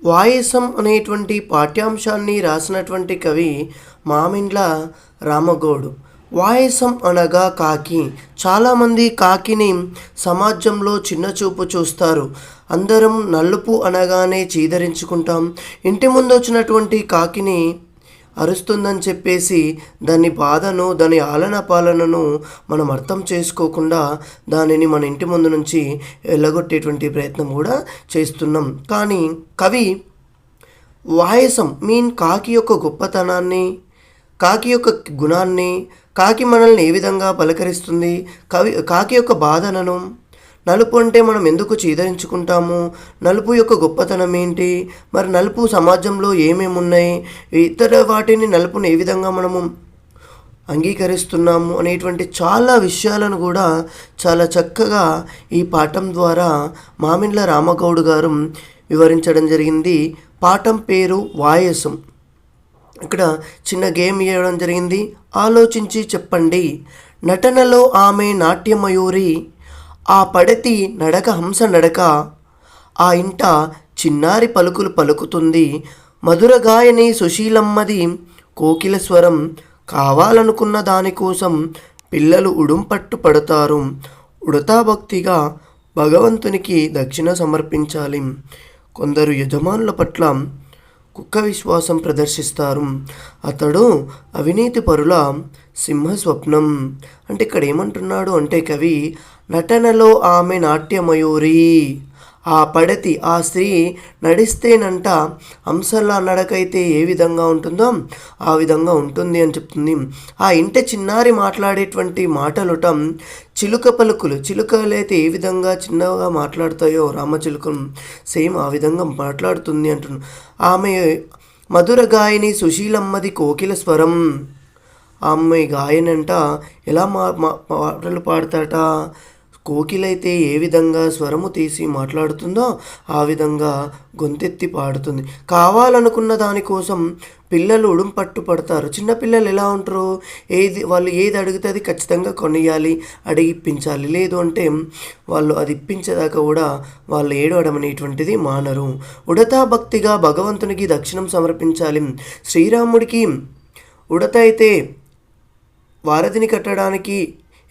వాయసం అనేటువంటి పాఠ్యాంశాన్ని రాసినటువంటి కవి మామిండ్ల రామగౌడు. వాయసం అనగా కాకి. చాలామంది కాకిని సమాజంలో చిన్నచూపు చూస్తారు. అందరం నలుపు అనగానే చీదరించుకుంటాం. ఇంటి ముందు వచ్చినటువంటి కాకిని అరుస్తుందని చెప్పేసి దాని బాధను, దాని ఆలన పాలనను మనం అర్థం చేసుకోకుండా దానిని మన ఇంటి ముందు నుంచి వెళ్ళగొట్టేటువంటి ప్రయత్నం కూడా చేస్తున్నాం. కానీ కవి వాయసం కాకి యొక్క గొప్పతనాన్ని, కాకి యొక్క గుణాన్ని, కాకి మనల్ని ఏ విధంగా పలకరిస్తుంది, కాకి యొక్క బాధలను, నలుపు అంటే మనం ఎందుకు చీదరించుకుంటాము, నలుపు యొక్క గొప్పతనం ఏంటి, మరి నలుపు సమాజంలో ఏమేమి ఉన్నాయి, ఇతర వాటిని నలుపుని ఏ విధంగా మనము అంగీకరిస్తున్నాము అనేటువంటి చాలా విషయాలను కూడా చాలా చక్కగా ఈ పాఠం ద్వారా మామిండ్ల రామగౌడ్ గారు వివరించడం జరిగింది. పాఠం పేరు వాయసం. ఇక్కడ చిన్న గేమ్ ఇవ్వడం జరిగింది. ఆలోచించి చెప్పండి. నటనలో ఆమె నాట్యమయూరి, ఆ పడతి నడక హంస నడక, ఆ ఇంట చిన్నారి పలుకులు పలుకుతుంది, మధుర గాయని సుశీలమ్మది కోకిల స్వరం, కావాలనుకున్న దానికోసం పిల్లలు ఉడుంపట్టు పడతారు, ఉడతా భక్తిగా భగవంతునికి దక్షిణ సమర్పించాలి. కొందరు యజమానుల పట్ల కుక్క విశ్వాసం ప్రదర్శిస్తారు, అతడు అవినీతి పరుల సింహ స్వప్నం. అంటే ఇక్కడ ఏమంటున్నాడు అంటే కవి, నటనలో ఆమె నాట్యమయూరి, ఆ పడతి, ఆ స్త్రీ నడిస్తేనంట హంసలా నడకైతే ఏ విధంగా ఉంటుందో ఆ విధంగా ఉంటుంది అని చెప్తుంది. ఆ ఇంట చిన్నారి మాట్లాడేటువంటి మాటలుట చిలుక పలుకులు, చిలుకలైతే ఏ విధంగా చిన్నగా మాట్లాడతాయో రామచిలుకలు సేమ్ ఆ విధంగా మాట్లాడుతుంది అంటున్నాను. ఆమె మధుర గాయని సుశీలమ్మది కోకిల స్వరం, ఆమె గాయనంట ఎలా పాటలు పాడతాట, కోకిలైతే ఏ విధంగా స్వరము తీసి మాట్లాడుతుందో ఆ విధంగా గొంతెత్తి పాడుతుంది. కావాలనుకున్న దానికోసం పిల్లలు ఉడుంపట్టు పడతారు. చిన్నపిల్లలు ఎలా ఉంటారు, వాళ్ళు ఏది అడిగితే అది ఖచ్చితంగా కొనియాలి, అడిగిప్పించాలి. లేదు అంటే వాళ్ళు అది ఇప్పించేదాకా కూడా వాళ్ళు ఏడవడం అనేటువంటిది మానరు. ఉడతా భక్తిగా భగవంతునికి దక్షిణం సమర్పించాలి. శ్రీరాముడికి ఉడత అయితే వారధిని కట్టడానికి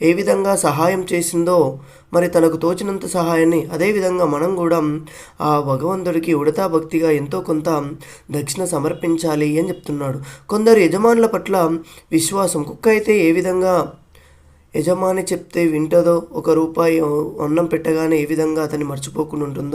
ఏ విధంగా సహాయం చేసిందో మరి తనకు తోచినంత సహాయాన్ని అదేవిధంగా మనం కూడా ఆ భగవంతుడికి ఉడతా భక్తిగా ఎంతో కొంత దక్షిణ సమర్పించాలి అని చెప్తున్నాడు. కొందరు యజమానుల పట్ల విశ్వాసం. కుక్క అయితే ఏ విధంగా యజమాని చెప్తే వింటదో, ₹1 అన్నం పెట్టగానే ఏ విధంగా అతన్ని మర్చిపోకుండా ఉంటుందో